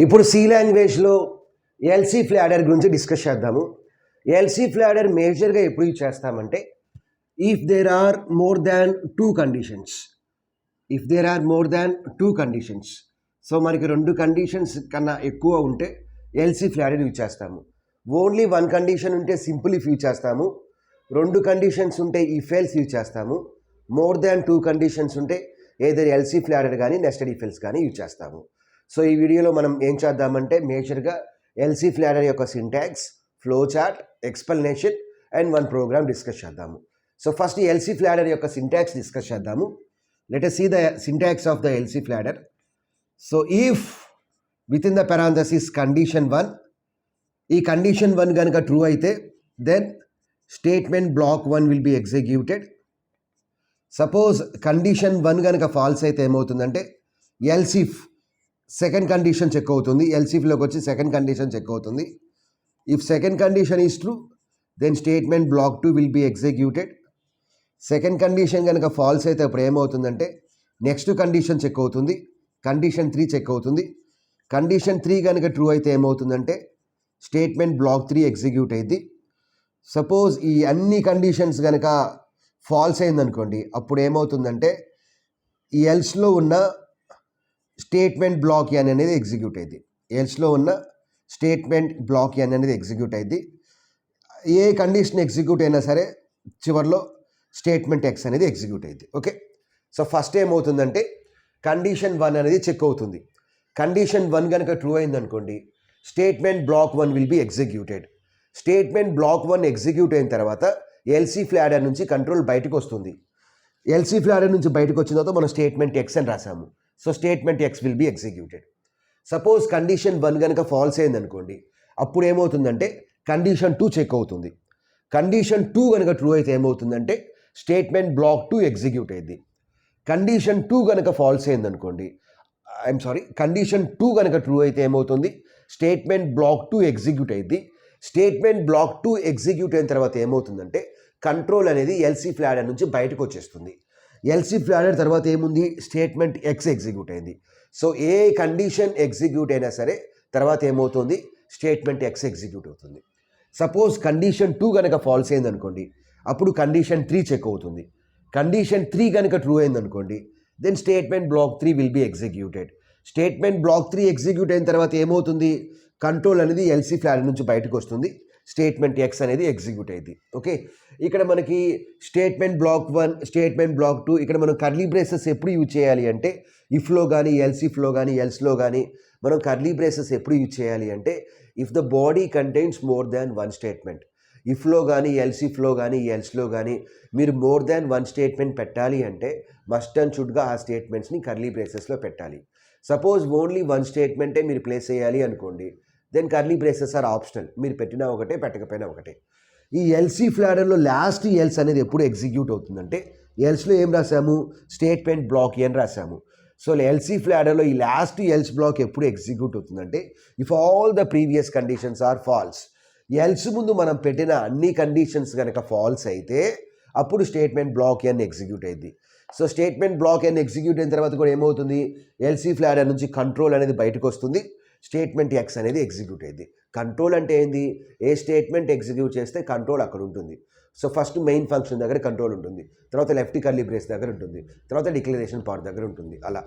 ఇప్పుడు సి లాంగ్వేజ్లో ఎల్సీ ఫ్లాడర్ గురించి డిస్కస్ చేద్దాము. ఎల్సీ ఫ్లాడర్ మేజర్గా ఎప్పుడు యూజ్ చేస్తామంటే if there are more than two conditions. So మనకి 2 కండిషన్స్ కన్నా ఎక్కువ ఉంటే ఎల్సీ ఫ్లాడర్ యూజ్ చేస్తాము. ఓన్లీ 1 కండిషన్ ఉంటే సింపుల్ ఇఫ్ యూజ్ చేస్తాము. 2 కండిషన్స్ ఉంటే ఇఫ్ ఎల్స్ యూజ్ చేస్తాము. మోర్ దాన్ 2 కండిషన్స్ ఉంటే ఏదర్ ఎల్సీ ఫ్లాడర్ కానీ నెస్టెడ్ ఇఫ్ ఎల్స్ కానీ యూజ్ చేస్తాము. సో ఈ వీడియోలో మనం ఏం చేద్దామంటే మేజర్గా ఎల్సీ ఫ్లాడర్ యొక్క syntax, flow chart, explanation and 1 program discuss చేద్దాము. సో ఫస్ట్ ఎల్సీ ఫ్లాడర్ యొక్క సింటాక్స్ డిస్కస్ చేద్దాము. Let us see the syntax of the LC fladder. So if within the parenthesis condition 1, ఈ కండిషన్ 1 కనుక ట్రూ అయితే then statement block 1 will be executed. Suppose condition 1 కనుక false అయితే ఏమవుతుందంటే elif second condition check అవుతుంది. ఎల్సిఫ్లోకి వచ్చి సెకండ్ కండిషన్ చెక్ అవుతుంది. If second condition is true then statement block 2 will be executed. Second condition కనుక ఫాల్స్ అయితే అప్పుడు ఏమవుతుందంటే నెక్స్ట్ కండిషన్ చెక్ అవుతుంది. కండిషన్ 3 చెక్ అవుతుంది. కండిషన్ 3 కనుక ట్రూ అయితే ఏమవుతుందంటే స్టేట్మెంట్ బ్లాక్ 3 ఎగ్జిక్యూట్ అయింది. సపోజ్ ఈ అన్ని కండిషన్స్ కనుక ఫాల్స్ అయిందనుకోండి అప్పుడు ఏమవుతుందంటే ఈ ఎల్స్లో ఉన్న స్టేట్మెంట్ బ్లాక్ ఎన్ అనేది ఎగ్జిక్యూట్ అయింది. ఎల్స్లో ఉన్న స్టేట్మెంట్ బ్లాక్ ఎన్ అనేది ఎగ్జిక్యూట్ అయింది. ఏ కండిషన్ ఎగ్జిక్యూట్ అయినా సరే చివరిలో స్టేట్మెంట్ ఎక్స్ అనేది ఎగ్జిక్యూట్ అయింది. ఓకే, సో ఫస్ట్ ఏమవుతుందంటే కండిషన్ 1 అనేది చెక్ అవుతుంది. కండిషన్ 1 కనుక ట్రూ అయిందనుకోండి statement block 1 will be executed. Statement block 1 execute అయిన తర్వాత ఎల్సీ ఫ్లాడర్ నుంచి కంట్రోల్ బయటకు వస్తుంది. ఎల్సీ ఫ్లాడర్ నుంచి బయటకు వచ్చిన తర్వాత మనం స్టేట్మెంట్ ఎక్స్ అని రాసాము. So statement X will be executed. Suppose condition 1 కనుక ఫాల్స్ అయిందనుకోండి అప్పుడు ఏమవుతుందంటే కండిషన్ 2 చెక్ అవుతుంది. కండిషన్ 2 కనుక ట్రూ అయితే ఏమవుతుందంటే స్టేట్మెంట్ బ్లాక్ 2 ఎగ్జిక్యూట్ అయింది. కండిషన్ 2 కనుక ఫాల్స్ అయిందనుకోండి కండిషన్ 2 కనుక ట్రూ అయితే ఏమవుతుంది స్టేట్మెంట్ బ్లాక్ 2 ఎగ్జిక్యూట్ అయింది. స్టేట్మెంట్ బ్లాక్ 2 ఎగ్జిక్యూట్ అయిన తర్వాత ఏమవుతుందంటే కంట్రోల్ అనేది ఎల్సీ ఫ్లాడర్ నుంచి బయటకు వచ్చేస్తుంది. ఎల్సీ ఫ్లాడర్ తర్వాత ఏముంది స్టేట్మెంట్ ఎక్స్ ఎగ్జిక్యూట్ అయింది. సో ఏ కండిషన్ ఎగ్జిక్యూట్ అయినా సరే తర్వాత ఏమవుతుంది స్టేట్మెంట్ ఎక్స్ ఎగ్జిక్యూట్ అవుతుంది. సపోజ్ కండిషన్ 2 కనుక ఫాల్స్ అయిందనుకోండి అప్పుడు కండిషన్ 3 చెక్ అవుతుంది. కండిషన్ 3 కనుక ట్రూ అయిందనుకోండి then statement block 3 will be executed. Statement block 3 execute అయిన తర్వాత ఏమవుతుంది కంట్రోల్ అనేది ఎల్సీ ఫ్లాడర్ నుంచి బయటకు వస్తుంది. స్టేట్మెంట్ ఎక్స్ అనేది ఎగ్జిక్యూట్ అయింది. ఓకే, ఇక్కడ మనకి స్టేట్మెంట్ బ్లాక్ 1, స్టేట్మెంట్ బ్లాక్ 2 ఇక్కడ మనం కర్లీ బ్రేసెస్ ఎప్పుడు యూజ్ చేయాలి అంటే ఇఫ్లో కానీ ఎల్సిఫ్లో కానీ ఎల్స్లో కానీ మనం కర్లీ బ్రేసెస్ ఎప్పుడు యూజ్ చేయాలి అంటే if the body contains more than 1 statement. ఇఫ్లో కానీ ఎల్సిఫ్లో కానీ ఎల్స్లో కానీ మీరు మోర్ దాన్ 1 స్టేట్మెంట్ పెట్టాలి అంటే మస్ట్ అండ్ షుడ్గా ఆ స్టేట్మెంట్స్ని కర్లీ బ్రేసెస్లో పెట్టాలి. సపోజ్ ఓన్లీ 1 స్టేట్మెంటే మీరు ప్లేస్ చేయాలి అనుకోండి then curly braces are optional. మీరు పెట్టినా ఒకటే పెట్టకపోయినా ఒకటే. ఈ ఎల్సీ ఫ్లాడర్లో లాస్ట్ ఎల్స్ అనేది ఎప్పుడు ఎగ్జిక్యూట్ అవుతుందంటే ఎల్స్లో ఏం రాసాము స్టేట్మెంట్ బ్లాక్ అని రాసాము. సో ఎల్సీ ఫ్లాడర్లో ఈ లాస్ట్ ఎల్స్ బ్లాక్ ఎప్పుడు ఎగ్జిక్యూట్ అవుతుందంటే if all the previous conditions are false. Else ముందు మనం పెట్టిన అన్ని కండిషన్స్ కనుక ఫాల్స్ అయితే అప్పుడు స్టేట్మెంట్ బ్లాక్ ఎన్ ఎగ్జిక్యూట్ అయింది. So statement block N execute అయిన తర్వాత కూడా ఏమవుతుంది ఎల్సీ ఫ్లాడర్ నుంచి కంట్రోల్ అనేది బయటకు వస్తుంది. స్టేట్మెంట్ ఎక్స్ అనేది ఎగ్జిక్యూట్ అయింది. కంట్రోల్ అంటే ఏంది ఏ స్టేట్మెంట్ ఎగ్జిక్యూట్ చేస్తే కంట్రోల్ అక్కడ ఉంటుంది. సో ఫస్ట్ మెయిన్ ఫంక్షన్ దగ్గర కంట్రోల్ ఉంటుంది, తర్వాత లెఫ్ట్ కర్లీ బ్రేస్ దగ్గర ఉంటుంది, తర్వాత డిక్లరేషన్ పార్ట్ దగ్గర ఉంటుంది. అలా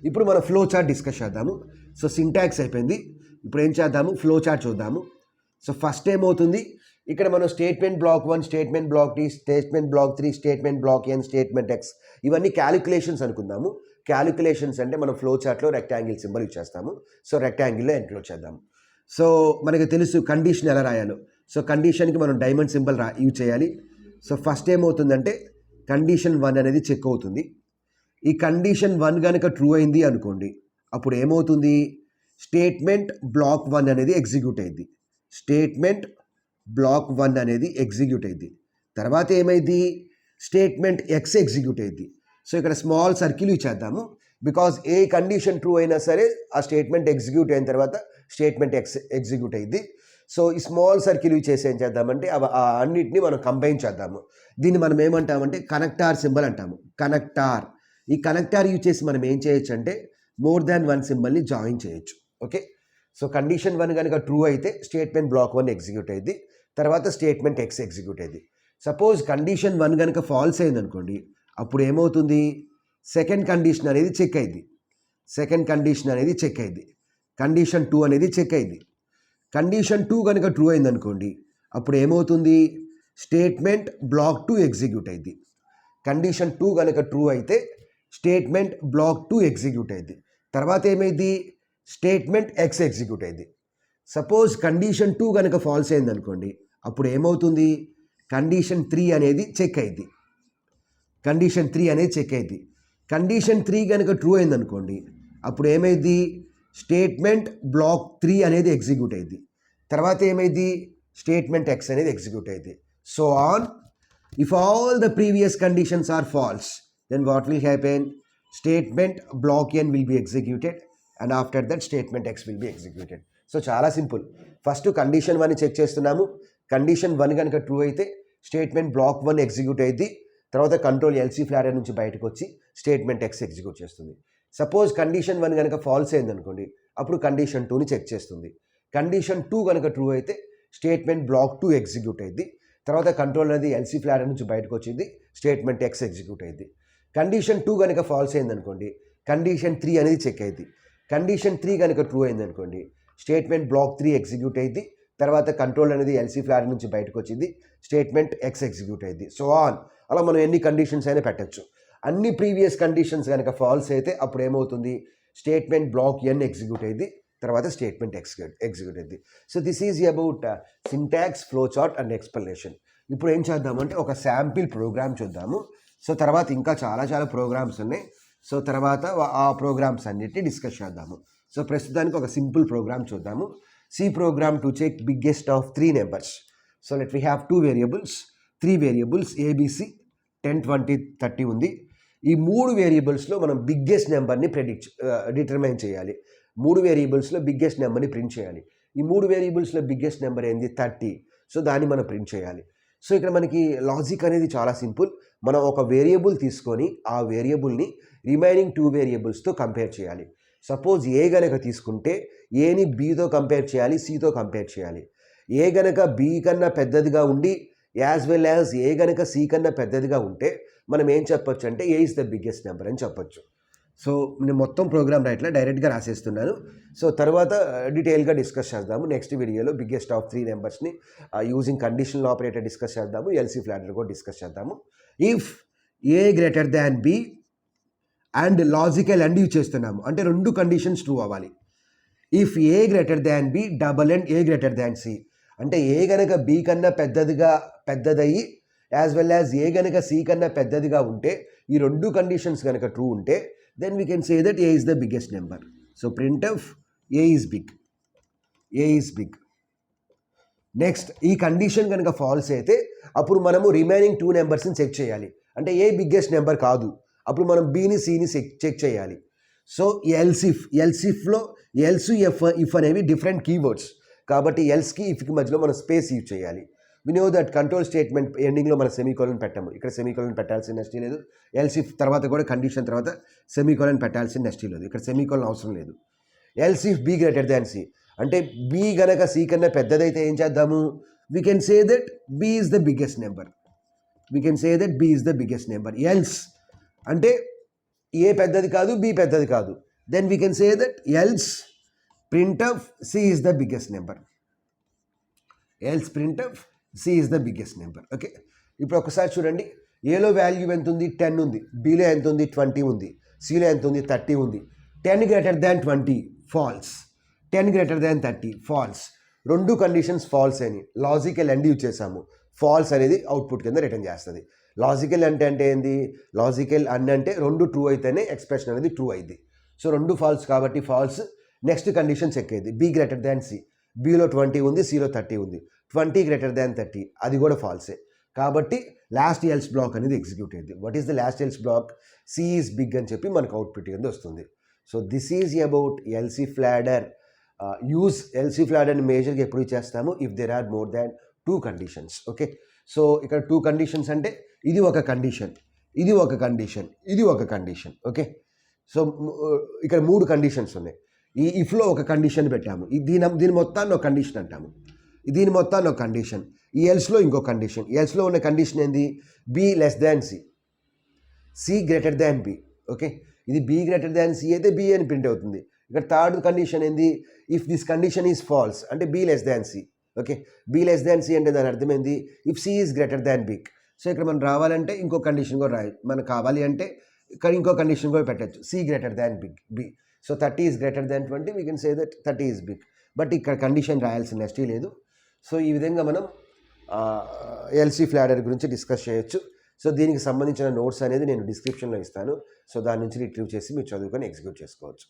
ఇప్పుడు మనం ఫ్లో చార్ట్ డిస్కస్ చేద్దాము. సో సింటాక్స్ అయిపోయింది. ఇప్పుడు ఏం చేద్దాము ఫ్లో చార్ట్ చూద్దాము. సో ఫస్ట్ ఏమవుతుంది ఇక్కడ మనం statement block 1, statement block 2, statement block 3, statement block N, statement X ఇవన్నీ క్యాలిక్యులేషన్స్ అనుకుందాము. క్యాలిక్యులేషన్స్ అంటే మనం ఫ్లో చార్ట్లో రెక్టాంగిల్ సింబల్ యూజ్ చేస్తాము. సో రెక్టాంగిల్లో ఎన్క్లోడ్ చేద్దాము. సో మనకి తెలుసు కండిషన్ ఎలా రాయాలో. సో కండిషన్కి మనం డైమండ్ సింబల్ యూజ్ చేయాలి. సో ఫస్ట్ ఏమవుతుందంటే కండిషన్ 1 అనేది చెక్ అవుతుంది. ఈ కండిషన్ 1 కనుక ట్రూ అయింది అనుకోండి అప్పుడు ఏమవుతుంది స్టేట్మెంట్ బ్లాక్ 1 అనేది ఎగ్జిక్యూట్ అయింది. స్టేట్మెంట్ బ్లాక్ 1 అనేది ఎగ్జిక్యూట్ అయింది. తర్వాత ఏమైంది స్టేట్మెంట్ ఎక్స్ ఎగ్జిక్యూట్ అయింది. సో ఇక్కడ స్మాల్ సర్కిల్ యూజ్ చేద్దాము బికాజ్ ఏ కండిషన్ ట్రూ అయినా సరే ఆ స్టేట్మెంట్ ఎగ్జిక్యూట్ అయిన తర్వాత స్టేట్మెంట్ ఎక్స్ ఎగ్జిక్యూట్ అయింది. సో ఈ స్మాల్ సర్కిల్ యూజ్ చేసి ఏం చేద్దామంటే అన్నిటిని మనం కంబైన్ చేద్దాము. దీన్ని మనం ఏమంటామంటే కనెక్టార్ సింబల్ అంటాము. కనెక్టార్. ఈ కనెక్టార్ యూజ్ చేసి మనం ఏం చేయొచ్చు అంటే మోర్ దాన్ 1 సింబల్ని జాయిన్ చేయొచ్చు. ఓకే, సో కండిషన్ 1 కనుక ట్రూ అయితే స్టేట్మెంట్ బ్లాక్ 1 ఎగ్జిక్యూట్ అయింది, తర్వాత స్టేట్మెంట్ ఎక్స్ ఎగ్జిక్యూట్ అయింది. సపోజ్ కండిషన్ 1 కనుక ఫాల్స్ అయింది అనుకోండి, అప్పుడు ఏమవుతుంది, సెకండ్ కండిషన్ అనేది చెక్ అయింది, కండిషన్ 2 అనేది చెక్ అయింది. కండిషన్ 2 కనుక ట్రూ అయింది అనుకోండి, అప్పుడు ఏమవుతుంది, స్టేట్మెంట్ బ్లాక్ 2 ఎగ్జిక్యూట్ అయింది. కండిషన్ 2 కనుక ట్రూ అయితే స్టేట్మెంట్ బ్లాక్ 2 ఎగ్జిక్యూట్ అయింది. తర్వాత ఏమైంది, స్టేట్మెంట్ ఎక్స్ ఎగ్జిక్యూట్ అయింది. సపోజ్ కండిషన్ 2 కనుక ఫాల్స్ అయింది అనుకోండి, అప్పుడు ఏమవుతుంది, కండిషన్ 3 అనేది చెక్ అయింది, కండిషన్ 3 కనుక ట్రూ అయింది అనుకోండి, అప్పుడు ఏమైంది, స్టేట్మెంట్ బ్లాక్ 3 అనేది ఎగ్జిక్యూట్ అయింది. తర్వాత ఏమైంది, స్టేట్మెంట్ ఎక్స్ అనేది ఎగ్జిక్యూట్ అయింది. So on, if all the previous conditions are false, then what will happen, statement block n will be executed and after that statement x will be executed. So చాలా simple. First condition 1 check చేస్తున్నాము, condition 1 కనుక true అయితే statement block 1 execute అయింది, తర్వాత control LC ఫ్లాడర్ నుంచి బయటకు వచ్చి statement X execute చేస్తుంది. సపోజ్ కండిషన్ 1 కనుక ఫాల్స్ అయింది అనుకోండి, అప్పుడు కండిషన్ 2ని చెక్ చేస్తుంది. కండిషన్ 2 కనుక ట్రూ అయితే స్టేట్మెంట్ బ్లాక్ 2 ఎగ్జిక్యూట్ అయింది, తర్వాత కంట్రోల్ అనేది ఎల్సీ ఫ్లాడర్ నుంచి బయటకు వచ్చింది, స్టేట్మెంట్ ఎక్స్ ఎగ్జిక్యూట్ అయింది. కండిషన్ 2 కనుక ఫాల్స్ అయింది అనుకోండి, కండిషన్ 3 అనేది చెక్ అయింది. కండిషన్ 3 కనుక ట్రూ అయింది అనుకోండి, స్టేట్మెంట్ బ్లాక్ 3 ఎగ్జిక్యూట్ అయింది, తర్వాత కంట్రోల్ అనేది ఎల్సీ ఫ్లాడర్ నుంచి బయటకు వచ్చింది, స్టేట్మెంట్ ఎక్స్ ఎగ్జిక్యూట్ అయింది. సో ఆన్, అలా మనం ఎన్ని కండిషన్స్ అయినా పెట్టచ్చు. అన్ని ప్రీవియస్ కండిషన్స్ కనుక ఫాల్స్ అయితే అప్పుడు ఏమవుతుంది, స్టేట్మెంట్ బ్లాక్ n ఎగ్జిక్యూట్ అయింది, తర్వాత స్టేట్మెంట్ ఎగ్జిక్యూట్ అయింది. So this is about syntax, flow chart and explanation. ఇప్పుడు ఏం చేద్దామంటే ఒక శాంపిల్ ప్రోగ్రామ్ చూద్దాము. సో తర్వాత ఇంకా చాలా ప్రోగ్రామ్స్ ఉన్నాయి. సో తర్వాత ఆ ప్రోగ్రామ్స్ అన్నిటిని డిస్కస్ చేద్దాము. సో ప్రస్తుతానికి ఒక సింపుల్ ప్రోగ్రామ్ చూద్దాము. C program to check biggest of 3 numbers. So let we have 3 variables ABC 10, 20, 30 ఉంది. ఈ 3 వేరియబుల్స్లో మనం బిగ్గెస్ట్ నెంబర్ని డిటర్మైన్ చేయాలి. 3 వేరియబుల్స్లో బిగ్గెస్ట్ నెంబర్ని ప్రింట్ చేయాలి. ఈ 3 వేరియబుల్స్లో బిగ్గెస్ట్ నెంబర్ ఏంది, 30. సో దాన్ని మనం ప్రింట్ చేయాలి. సో ఇక్కడ మనకి లాజిక్ అనేది చాలా సింపుల్. మనం ఒక వేరియబుల్ తీసుకొని ఆ వేరియబుల్ని రిమైనింగ్ 2 వేరియబుల్స్తో కంపేర్ చేయాలి. సపోజ్ ఏ గనక తీసుకుంటే ఏని బీతో కంపేర్ చేయాలి, సితో కంపేర్ చేయాలి. ఏ గనక బి కన్నా పెద్దదిగా ఉండి యాజ్ వెల్ యాజ్ ఏ గనక సి కన్నా పెద్దదిగా ఉంటే మనం ఏం చెప్పొచ్చు అంటే A is the biggest number అని చెప్పొచ్చు. సో నేను మొత్తం ప్రోగ్రామ్ డైరెక్ట్గా రాసేస్తున్నాను. సో తర్వాత డీటెయిల్గా డిస్కస్ చేద్దాము నెక్స్ట్ వీడియోలో. బిగ్గెస్ట్ ఆఫ్ 3 నెంబర్స్ని యూజింగ్ కండిషనల్ ఆపరేటర్ డిస్కస్ చేద్దాము, ఎల్సీ ఫ్లాడర్ కూడా డిస్కస్ చేద్దాము. If a greater than b and logical and use చేస్తున్నాము అంటే 2 కండిషన్స్ ట్రూ అవ్వాలి. If a greater than b double and a greater than C అంటే a గనక b కన్నా పెద్దదయ్యి యాజ్ వెల్ యాజ్ ఏ గనక సి కన్నా పెద్దదిగా ఉంటే, ఈ 2 కండిషన్స్ కనుక ట్రూ ఉంటే then we can say that a is the biggest number. So printf a is big. Next ఈ కండిషన్ కనుక ఫాల్స్ అయితే అప్పుడు మనము రిమైనింగ్ 2 నెంబర్స్ని చెక్ చేయాలి. అంటే ఏ బిగ్గెస్ట్ నెంబర్ కాదు, అప్పుడు మనం బీని సిని చెక్ చేయాలి. సో ఎల్సిఫ్లో ఎల్స్ ఇఫ్ అనేవి డిఫరెంట్ కీవర్డ్స్ కాబట్టి ఎల్స్కి ఇఫ్కి మధ్యలో మనం స్పేస్ యూజ్ చేయాలి. We know that control statement ఎండింగ్లో మనం సెమీకోలన్ పెట్టాము, ఇక్కడ సెమీకోలన్ పెట్టాల్సిన నెస్టీ లేదు. ఎల్సిఫ్ తర్వాత కూడా కండిషన్ తర్వాత సెమీకోలన్ పెట్టాల్సిన నెస్టీ లేదు, ఇక్కడ సెమీకోలన్ అవసరం లేదు. Else if B greater than C అంటే బీ గనక సి కన్నా పెద్దదైతే ఏం చేద్దాము, we can say that B is the biggest number. Else అంటే ఏ పెద్దది కాదు, బి పెద్దది కాదు, then we can say that else printf c is the biggest number. C is the biggest number. Okay, ఇప్పుడు ఒకసారి చూడండి, ఏలో వాల్యూ ఎంత ఉంది, 10 ఉంది, బిలో ఎంత ఉంది, 20 ఉంది, సిలో ఎంత ఉంది, 30 ఉంది. 10 greater than 20 false, 10 greater than 30 false. 2 conditions false అని లాజికల్ అండ్ యూజ్ చేసాము. ఫాల్స్ అనేది అవుట్పుట్ కింద రిటర్న్ చేస్తుంది. లాజికల్ అంటే ఏంది, లాజికల్ అండ్ అంటే 2 ట్రూ అయితేనే ఎక్స్ప్రెషన్ అనేది ట్రూ అయింది. సో 2 ఫాల్స్ కాబట్టి ఫాల్స్. నెక్స్ట్ కండిషన్ చెక్ అయింది, బీ గ్రేటర్ దాన్ సి, బీలో 20 ఉంది, సిలో 30 ఉంది. 20 గ్రేటర్ దాన్ 30 అది కూడా ఫాల్సే కాబట్టి లాస్ట్ ఎల్స్ బ్లాక్ అనేది ఎగ్జిక్యూట్ అయింది. What is the last else block, c is big అని చెప్పి మనకు అవుట్పుట్ కింద వస్తుంది. So this is about else if ఫ్లాడర్. Use else if ఫ్లాడర్ని మేజర్గా ఎప్పుడు చేస్తాము, if there are more than 2 conditions. Okay, so ఇక్కడ 2 కండిషన్స్ అంటే ఇది ఒక కండిషన్, ఇది ఒక కండిషన్, ఇది ఒక కండిషన్. ఓకే, సో ఇక్కడ 3 కండిషన్స్ ఉన్నాయి. ఈ ఇఫ్లో ఒక కండిషన్ పెట్టాము దీని మొత్తాన్ని ఒక కండిషన్ అంటాము, దీని మొత్తాన్ని ఒక కండిషన్. ఈ ఎల్స్లో ఇంకో కండిషన్. ఎల్స్లో ఉన్న కండిషన్ ఏంది? B less than c, c greater than b. Okay, ఇది బి గ్రేటర్ దాన్ సి అయితే బి అని ప్రింట్ అవుతుంది. ఇక్కడ థర్డ్ కండిషన్ ఏంది? If this condition is false అంటే b less than c. Okay, b less than C అంటే దాని అర్థం ఏంది? If c is greater than B. So ఇక్కడ మనం రావాలంటే ఇంకో కండిషన్ కూడా రాయాలి. మనకు కావాలి అంటే ఇక్కడ ఇంకో కండిషన్ కూడా పెట్టచ్చు, C greater than B. So 30 is greater than 20, we can say that 30 is big. But ఇక్కడ కండిషన్ రాయాల్సిన నెస్టీ లేదు. సో ఈ విధంగా మనం ఎల్సీ ఫ్లాడర్ గురించి డిస్కస్ చేయొచ్చు. సో దీనికి సంబంధించిన నోట్స్ అనేది నేను డిస్క్రిప్షన్లో ఇస్తాను. సో దాని నుంచి రిట్రీవ్ చేసి మీరు చదువుకొని ఎగ్జిక్యూట్ చేసుకోవచ్చు.